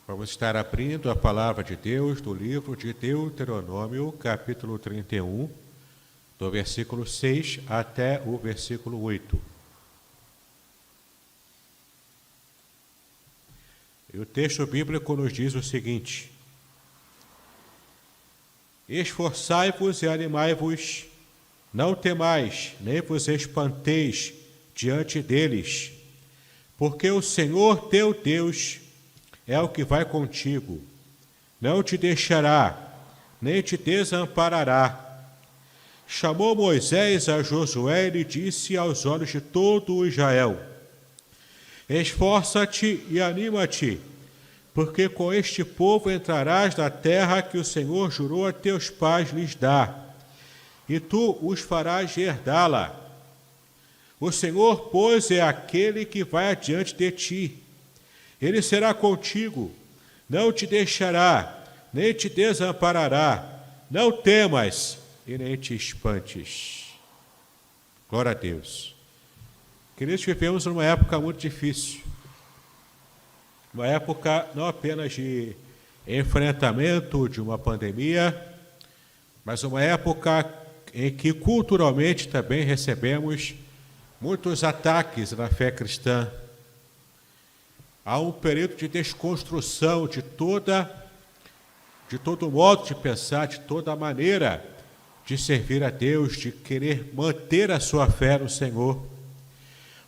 Vamos estar abrindo a palavra de Deus do livro de Deuteronômio, capítulo 31, do versículo 6 até o versículo 8. E o texto bíblico nos diz o seguinte: Esforçai-vos e animai-vos, não temais, nem vos espanteis diante deles, porque o Senhor teu Deus é o que vai contigo, não te deixará, nem te desamparará. Chamou Moisés a Josué e lhe disse aos olhos de todo o Israel: Esforça-te e anima-te, porque com este povo entrarás na terra que o Senhor jurou a teus pais lhes dar, e tu os farás herdá-la. O Senhor, pois, é aquele que vai adiante de ti. Ele será contigo, não te deixará, nem te desamparará. Não temas e nem te espantes. Glória a Deus. Queridos, vivemos numa época muito difícil. Uma época não apenas de enfrentamento de uma pandemia, mas uma época em que culturalmente também recebemos muitos ataques na fé cristã. Há um período de desconstrução de todo modo de pensar, de toda maneira de servir a Deus, de querer manter a sua fé no Senhor.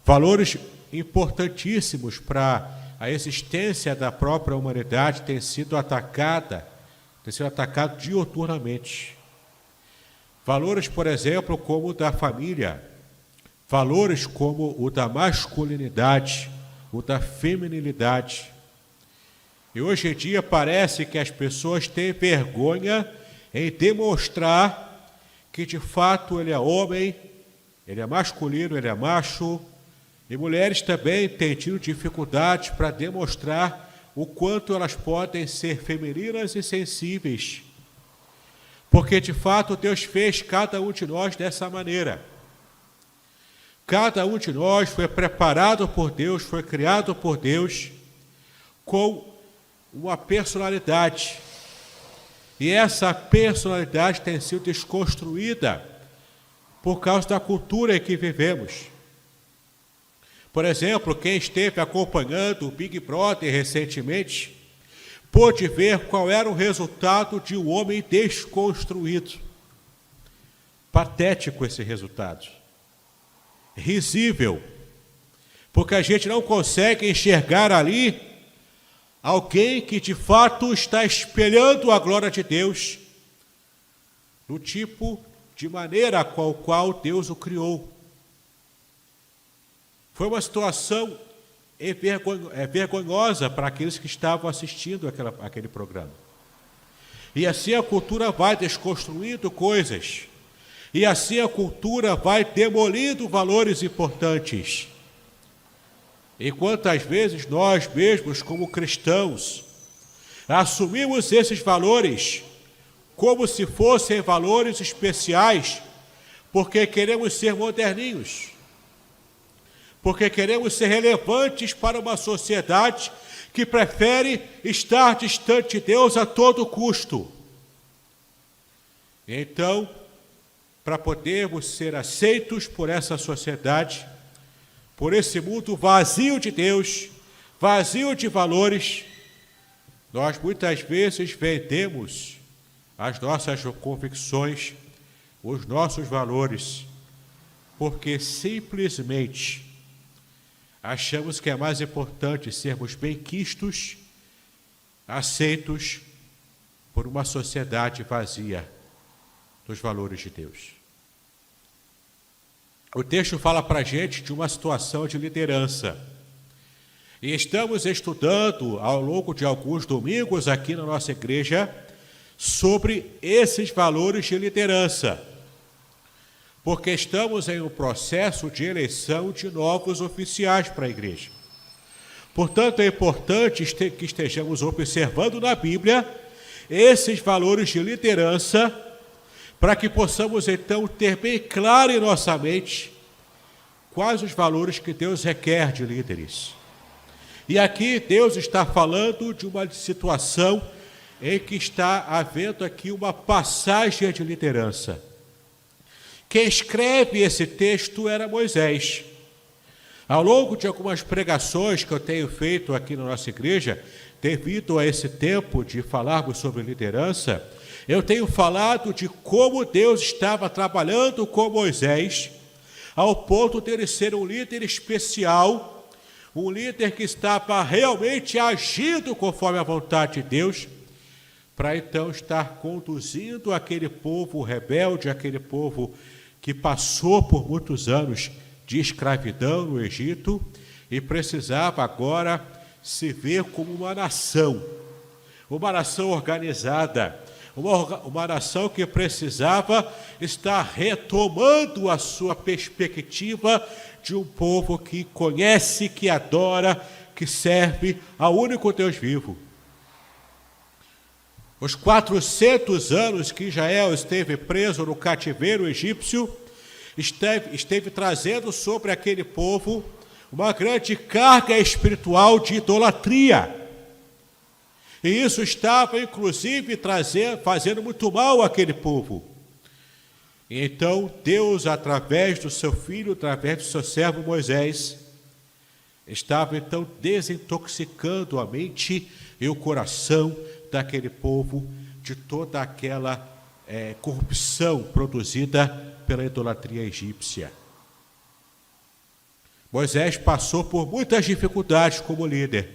Valores importantíssimos para a existência da própria humanidade têm sido atacados diuturnamente. Valores, por exemplo, como o da família, valores como o da masculinidade, o da feminilidade. E hoje em dia parece que as pessoas têm vergonha em demonstrar que de fato ele é homem, ele é masculino, ele é macho, e mulheres também têm tido dificuldade para demonstrar o quanto elas podem ser femininas e sensíveis. Porque de fato Deus fez cada um de nós dessa maneira. Cada um de nós foi preparado por Deus, foi criado por Deus com uma personalidade. E essa personalidade tem sido desconstruída por causa da cultura em que vivemos. Por exemplo, quem esteve acompanhando o Big Brother recentemente pôde ver qual era o resultado de um homem desconstruído. Patético esse resultado. Risível, porque a gente não consegue enxergar ali alguém que de fato está espelhando a glória de Deus no tipo de maneira com a qual Deus o criou. Foi uma situação vergonhosa para aqueles que estavam assistindo aquele programa. E assim a cultura vai desconstruindo coisas. E assim a cultura vai demolindo valores importantes. E quantas vezes nós mesmos, como cristãos, assumimos esses valores como se fossem valores especiais, porque queremos ser moderninhos, porque queremos ser relevantes para uma sociedade que prefere estar distante de Deus a todo custo. Então, para podermos ser aceitos por essa sociedade, por esse mundo vazio de Deus, vazio de valores, nós muitas vezes vendemos as nossas convicções, os nossos valores, porque simplesmente achamos que é mais importante sermos bem-quistos, aceitos por uma sociedade vazia dos valores de Deus. O texto fala para a gente de uma situação de liderança. E estamos estudando ao longo de alguns domingos aqui na nossa igreja sobre esses valores de liderança. Porque estamos em um processo de eleição de novos oficiais para a igreja. Portanto, é importante que estejamos observando na Bíblia esses valores de liderança, para que possamos, então, ter bem claro em nossa mente quais os valores que Deus requer de líderes. E aqui Deus está falando de uma situação em que está havendo aqui uma passagem de liderança. Quem escreve esse texto era Moisés. Ao longo de algumas pregações que eu tenho feito aqui na nossa igreja, devido a esse tempo de falarmos sobre liderança, eu tenho falado de como Deus estava trabalhando com Moisés, ao ponto de ele ser um líder especial, um líder que estava realmente agindo conforme a vontade de Deus, para então estar conduzindo aquele povo rebelde, aquele povo que passou por muitos anos de escravidão no Egito e precisava agora se ver como uma nação organizada, uma nação que precisava estar retomando a sua perspectiva de um povo que conhece, que adora, que serve ao único Deus vivo. Os 400 anos que Israel esteve preso no cativeiro egípcio, esteve trazendo sobre aquele povo uma grande carga espiritual de idolatria. E isso estava, inclusive, fazendo muito mal àquele povo. E então, Deus, através do seu filho, através do seu servo Moisés, estava, então, desintoxicando a mente e o coração daquele povo de toda aquela corrupção produzida pela idolatria egípcia. Moisés passou por muitas dificuldades como líder.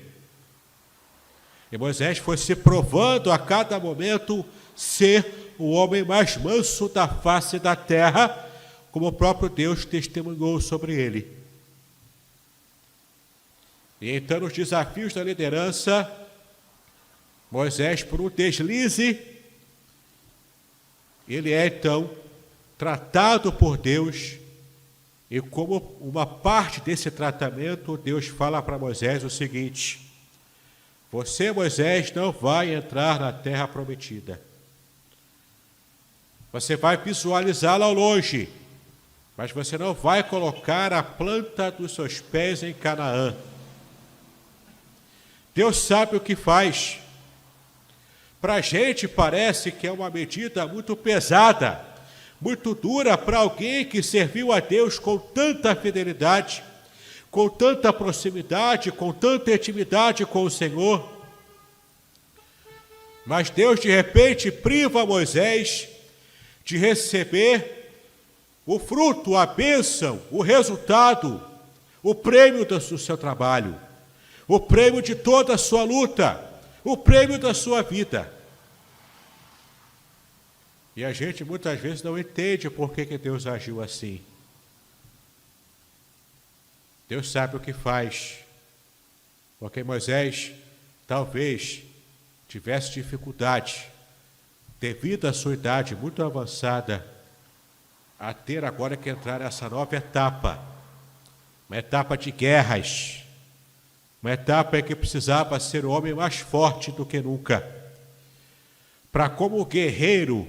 E Moisés foi se provando a cada momento ser o homem mais manso da face da terra, como o próprio Deus testemunhou sobre ele. E então, nos desafios da liderança, Moisés, por um deslize, ele é então tratado por Deus, e como uma parte desse tratamento, Deus fala para Moisés o seguinte: você, Moisés, não vai entrar na terra prometida. Você vai visualizá-la ao longe, mas você não vai colocar a planta dos seus pés em Canaã. Deus sabe o que faz. Para a gente parece que é uma medida muito pesada, muito dura para alguém que serviu a Deus com tanta fidelidade, com tanta proximidade, com tanta intimidade com o Senhor. Mas Deus, de repente, priva Moisés de receber o fruto, a bênção, o resultado, o prêmio do seu trabalho, o prêmio de toda a sua luta, o prêmio da sua vida. E a gente muitas vezes não entende por que Deus agiu assim. Deus sabe o que faz, porque Moisés talvez tivesse dificuldade, devido à sua idade muito avançada, a ter agora que entrar nessa nova etapa, uma etapa de guerras, uma etapa em que precisava ser o homem mais forte do que nunca, para como guerreiro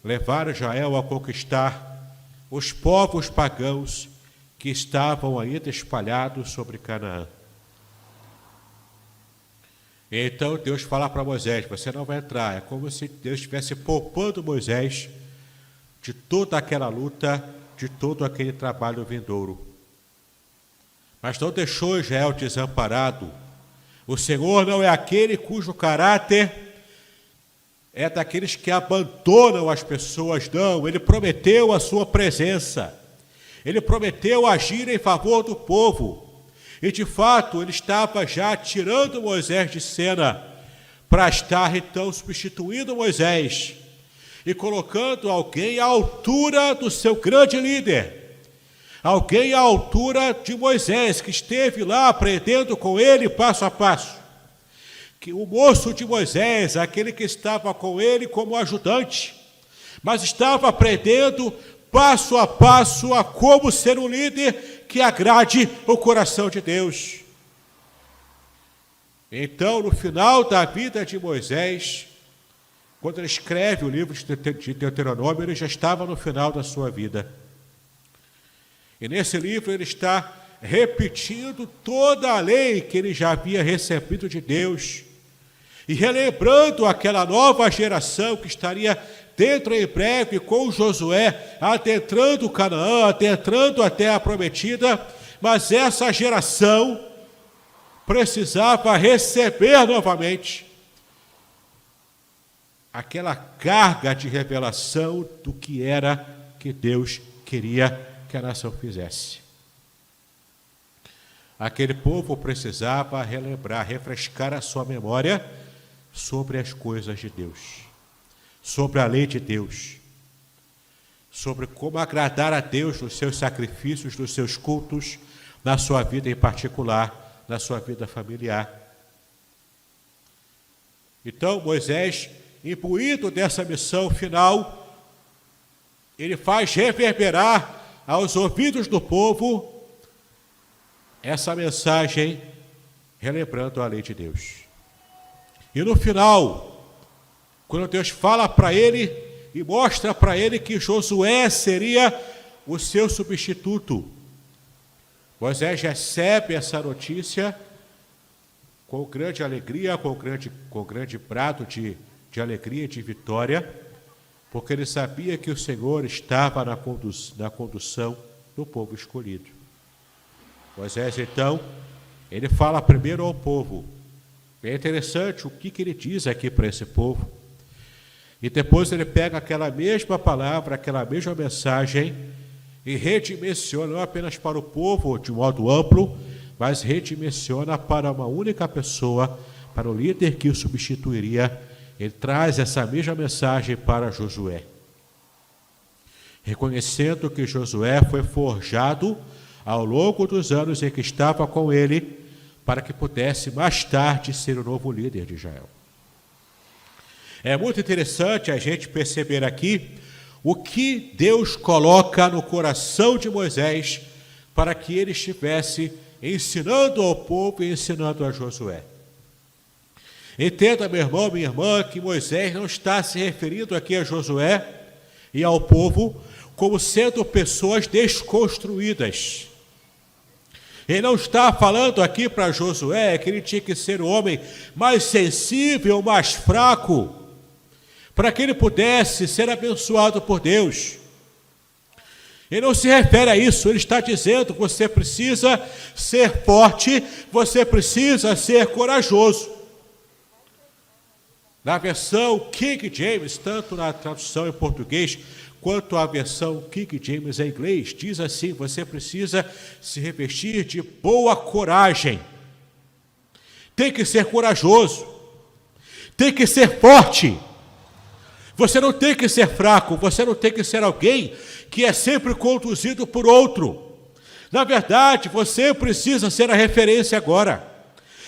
levar Israel a conquistar os povos pagãos que estavam ainda espalhados sobre Canaã. Então Deus fala para Moisés: você não vai entrar. É como se Deus estivesse poupando Moisés de toda aquela luta, de todo aquele trabalho vindouro. Mas não deixou Israel desamparado. O Senhor não é aquele cujo caráter é daqueles que abandonam as pessoas, não. Ele prometeu a sua presença. Ele prometeu agir em favor do povo. E, de fato, ele estava já tirando Moisés de cena para estar, então, substituindo Moisés e colocando alguém à altura do seu grande líder, alguém à altura de Moisés, que esteve lá aprendendo com ele passo a passo. Que o moço de Moisés, aquele que estava com ele como ajudante, mas estava aprendendo passo a passo a como ser um líder que agrade o coração de Deus. Então, no final da vida de Moisés, quando ele escreve o livro de Deuteronômio, ele já estava no final da sua vida. E nesse livro ele está repetindo toda a lei que ele já havia recebido de Deus e relembrando aquela nova geração que estaria dentro em breve com Josué, adentrando Canaã, adentrando a terra prometida, mas essa geração precisava receber novamente aquela carga de revelação do que era que Deus queria que a nação fizesse. Aquele povo precisava relembrar, refrescar a sua memória sobre as coisas de Deus, sobre a lei de Deus, sobre como agradar a Deus nos seus sacrifícios, nos seus cultos, na sua vida em particular, na sua vida familiar. Então, Moisés, imbuído dessa missão final, ele faz reverberar aos ouvidos do povo essa mensagem, relembrando a lei de Deus. E no final, quando Deus fala para ele e mostra para ele que Josué seria o seu substituto, Moisés recebe essa notícia com grande alegria, com grande prato de alegria e de vitória, porque ele sabia que o Senhor estava na condução do povo escolhido. Moisés, então, ele fala primeiro ao povo. É interessante o que ele diz aqui para esse povo. E depois ele pega aquela mesma palavra, aquela mesma mensagem e redimensiona, não apenas para o povo de modo amplo, mas redimensiona para uma única pessoa, para o líder que o substituiria. Ele traz essa mesma mensagem para Josué, reconhecendo que Josué foi forjado ao longo dos anos em que estava com ele, para que pudesse mais tarde ser o novo líder de Israel. É muito interessante a gente perceber aqui o que Deus coloca no coração de Moisés para que ele estivesse ensinando ao povo e ensinando a Josué. Entenda, meu irmão, minha irmã, que Moisés não está se referindo aqui a Josué e ao povo como sendo pessoas desconstruídas. Ele não está falando aqui para Josué que ele tinha que ser o homem mais sensível, mais fraco, para que ele pudesse ser abençoado por Deus. Ele não se refere a isso, ele está dizendo que você precisa ser forte, você precisa ser corajoso. Na versão King James, tanto na tradução em português, quanto a versão King James em inglês, diz assim: você precisa se revestir de boa coragem. Tem que ser corajoso. Tem que ser forte. Você não tem que ser fraco, você não tem que ser alguém que é sempre conduzido por outro. Na verdade, você precisa ser a referência agora.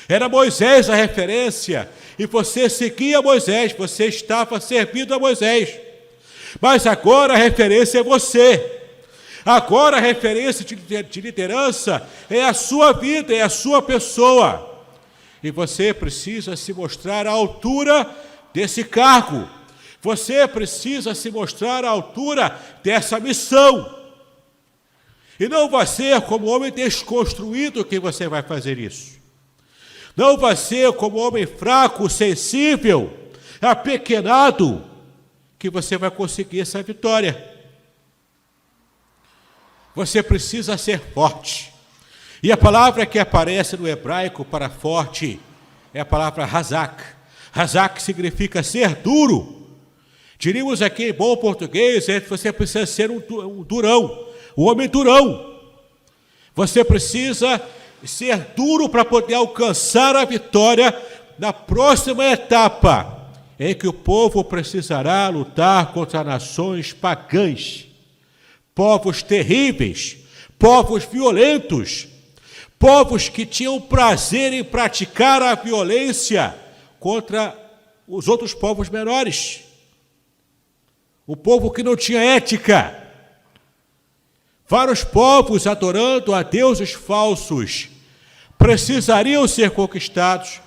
Era Moisés a referência, e você seguia Moisés, você estava servindo a Moisés. Mas agora a referência é você. Agora a referência de liderança é a sua vida, é a sua pessoa. E você precisa se mostrar à altura desse cargo. Você precisa se mostrar à altura dessa missão. E não vai ser como homem desconstruído que você vai fazer isso. Não vai ser como homem fraco, sensível, apequenado, que você vai conseguir essa vitória. Você precisa ser forte. E a palavra que aparece no hebraico para forte é a palavra hazak. Hazak significa ser duro. Diríamos aqui em bom português, você precisa ser um durão, um homem durão. Você precisa ser duro para poder alcançar a vitória na próxima etapa, em que o povo precisará lutar contra nações pagãs, povos terríveis, povos violentos, povos que tinham prazer em praticar a violência contra os outros povos menores. O povo que não tinha ética. Vários povos adorando a deuses falsos precisariam ser conquistados,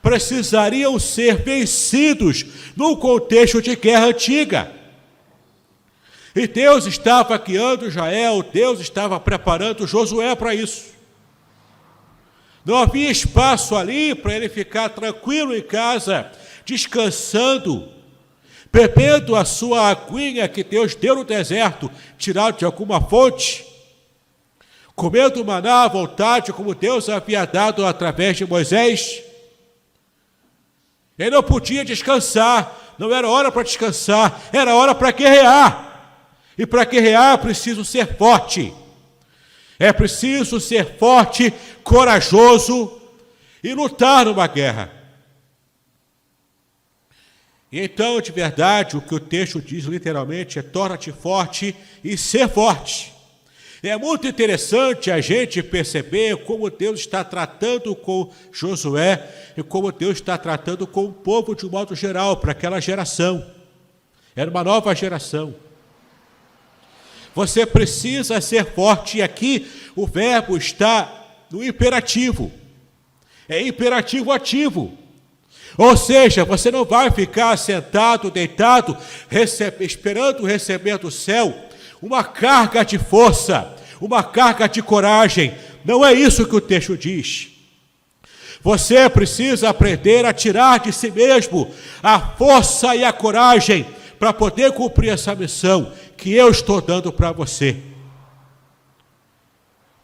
precisariam ser vencidos num contexto de guerra antiga. E Deus estava guiando Israel, Deus estava preparando Josué para isso. Não havia espaço ali para ele ficar tranquilo em casa, descansando, bebendo a sua aguinha que Deus deu no deserto, tirado de alguma fonte, comendo maná à vontade, como Deus havia dado através de Moisés. Ele não podia descansar, não era hora para descansar, era hora para guerrear. E para guerrear é preciso ser forte. É preciso ser forte, corajoso e lutar numa guerra. E então, de verdade, o que o texto diz literalmente é: torna-te forte e ser forte. É muito interessante a gente perceber como Deus está tratando com Josué e como Deus está tratando com o povo de um modo geral, para aquela geração. Era uma nova geração. Você precisa ser forte, e aqui o verbo está no imperativo. É imperativo ativo. Ou seja, você não vai ficar sentado, deitado, esperando receber do céu uma carga de força, uma carga de coragem. Não é isso que o texto diz. Você precisa aprender a tirar de si mesmo a força e a coragem para poder cumprir essa missão que eu estou dando para você.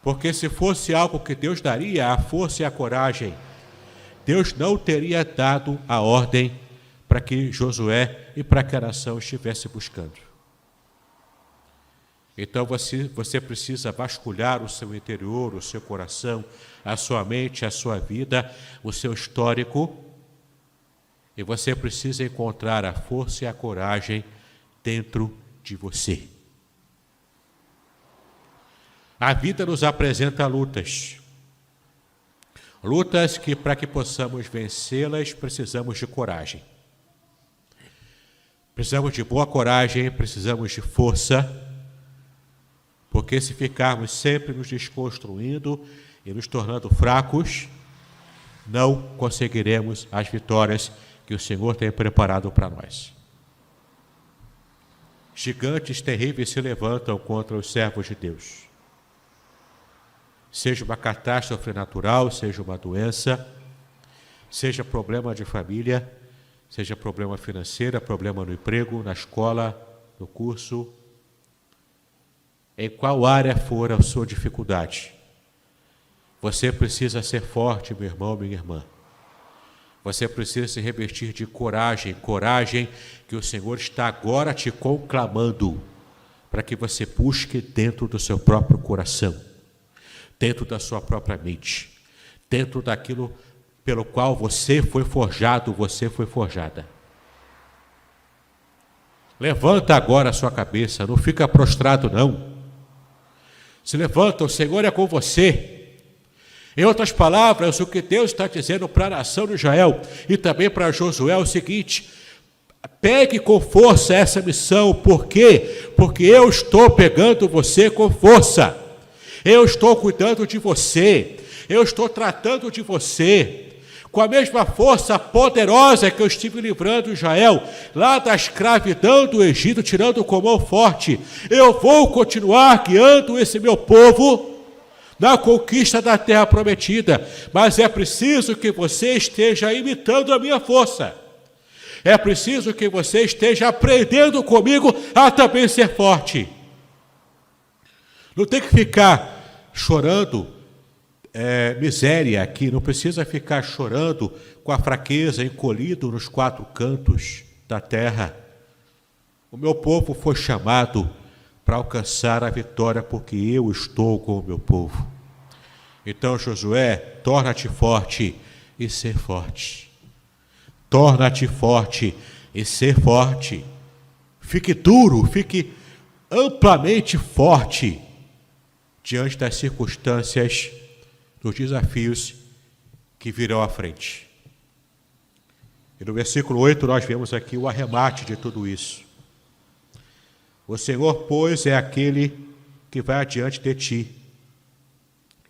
Porque se fosse algo que Deus daria, a força e a coragem, Deus não teria dado a ordem para que Josué e para que a nação estivesse buscando. Então você precisa vasculhar o seu interior, o seu coração, a sua mente, a sua vida, o seu histórico, e você precisa encontrar a força e a coragem dentro de você. A vida nos apresenta lutas. Lutas que, para que possamos vencê-las, precisamos de coragem. Precisamos de boa coragem, precisamos de força, porque se ficarmos sempre nos desconstruindo e nos tornando fracos, não conseguiremos as vitórias que o Senhor tem preparado para nós. Gigantes terríveis se levantam contra os servos de Deus. Seja uma catástrofe natural, seja uma doença, seja problema de família, seja problema financeiro, problema no emprego, na escola, no curso, em qual área for a sua dificuldade, você precisa ser forte, meu irmão, minha irmã. Você precisa se revestir de coragem, coragem que o Senhor está agora te conclamando, para que você busque dentro do seu próprio coração, dentro da sua própria mente, dentro daquilo pelo qual você foi forjado, você foi forjada. Levanta agora a sua cabeça, não fica prostrado não. Se levanta, o Senhor é com você. Em outras palavras, o que Deus está dizendo para a nação de Israel e também para Josué é o seguinte: pegue com força essa missão. Por quê? Porque eu estou pegando você com força. Eu estou cuidando de você. Eu estou tratando de você com a mesma força poderosa que eu estive livrando Israel lá da escravidão do Egito, tirando com mão forte. Eu vou continuar guiando esse meu povo na conquista da terra prometida, mas é preciso que você esteja imitando a minha força. É preciso que você esteja aprendendo comigo a também ser forte. Não tem que ficar chorando miséria aqui, não precisa ficar chorando com a fraqueza, encolhido nos quatro cantos da terra. O meu povo foi chamado para alcançar a vitória, porque eu estou com o meu povo. Então, Josué, torna-te forte e ser forte. Torna-te forte e ser forte. Fique duro, fique amplamente forte diante das circunstâncias, dos desafios que virão à frente. E no versículo 8 nós vemos aqui o arremate de tudo isso. O Senhor, pois, é aquele que vai adiante de ti.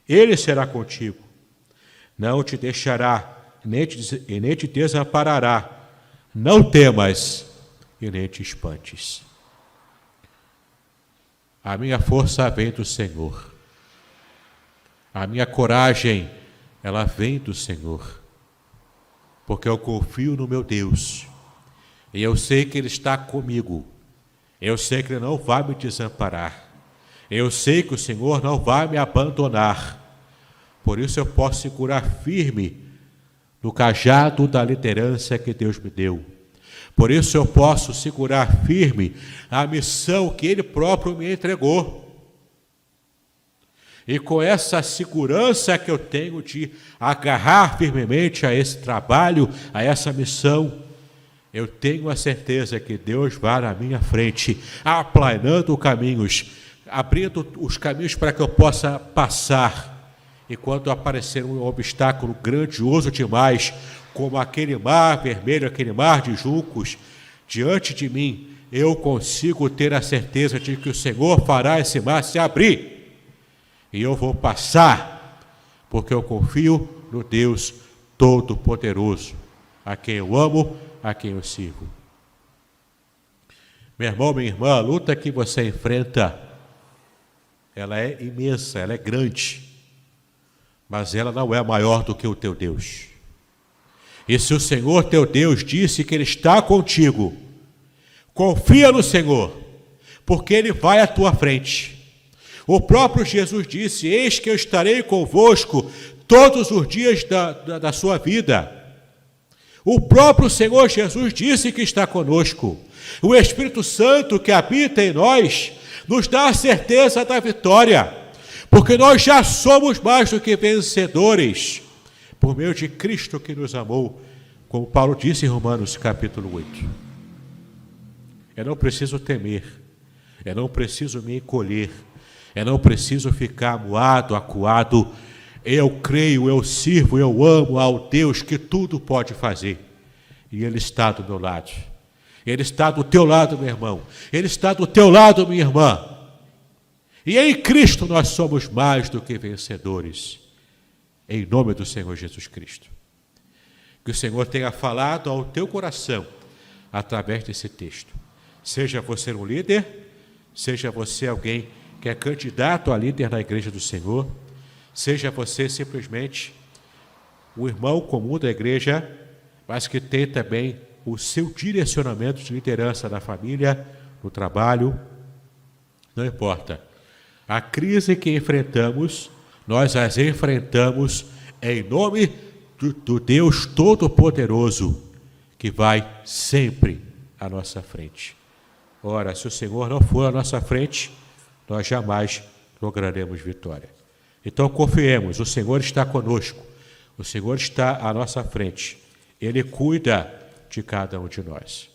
Ele será contigo. Não te deixará, nem te desamparará. Não temas e nem te espantes. A minha força vem do Senhor. A minha coragem, ela vem do Senhor. Porque eu confio no meu Deus. E eu sei que Ele está comigo. Eu sei que Ele não vai me desamparar. Eu sei que o Senhor não vai me abandonar. Por isso eu posso segurar firme no cajado da liderança que Deus me deu. Por isso eu posso segurar firme a missão que Ele próprio me entregou. E com essa segurança que eu tenho de agarrar firmemente a esse trabalho, a essa missão, eu tenho a certeza que Deus vai na minha frente, aplanando caminhos, abrindo os caminhos para que eu possa passar. E quando aparecer um obstáculo grandioso demais, como aquele mar vermelho, aquele mar de juncos, diante de mim, eu consigo ter a certeza de que o Senhor fará esse mar se abrir. E eu vou passar, porque eu confio no Deus Todo-Poderoso, a quem eu amo, a quem eu sirvo. Meu irmão, minha irmã, a luta que você enfrenta, ela é imensa, ela é grande, mas ela não é maior do que o teu Deus. E se o Senhor teu Deus disse que Ele está contigo, confia no Senhor, porque Ele vai à tua frente. O próprio Jesus disse: eis que eu estarei convosco todos os dias da sua vida. O próprio Senhor Jesus disse que está conosco. O Espírito Santo que habita em nós nos dá a certeza da vitória, porque nós já somos mais do que vencedores, por meio de Cristo que nos amou, como Paulo disse em Romanos capítulo 8. Eu não preciso temer, eu não preciso me encolher, eu não preciso ficar moado, acuado. Eu creio, eu sirvo, eu amo ao Deus que tudo pode fazer. E Ele está do meu lado. Ele está do teu lado, meu irmão. Ele está do teu lado, minha irmã. E em Cristo nós somos mais do que vencedores. Em nome do Senhor Jesus Cristo. Que o Senhor tenha falado ao teu coração através desse texto. Seja você um líder, seja você alguém que é candidato a líder na igreja do Senhor, seja você simplesmente o irmão comum da igreja, mas que tem também o seu direcionamento de liderança na família, no trabalho, não importa. A crise que enfrentamos, nós as enfrentamos em nome do Deus Todo-Poderoso, que vai sempre à nossa frente. Ora, se o Senhor não for à nossa frente, nós jamais lograremos vitória. Então confiemos, o Senhor está conosco, o Senhor está à nossa frente, Ele cuida de cada um de nós.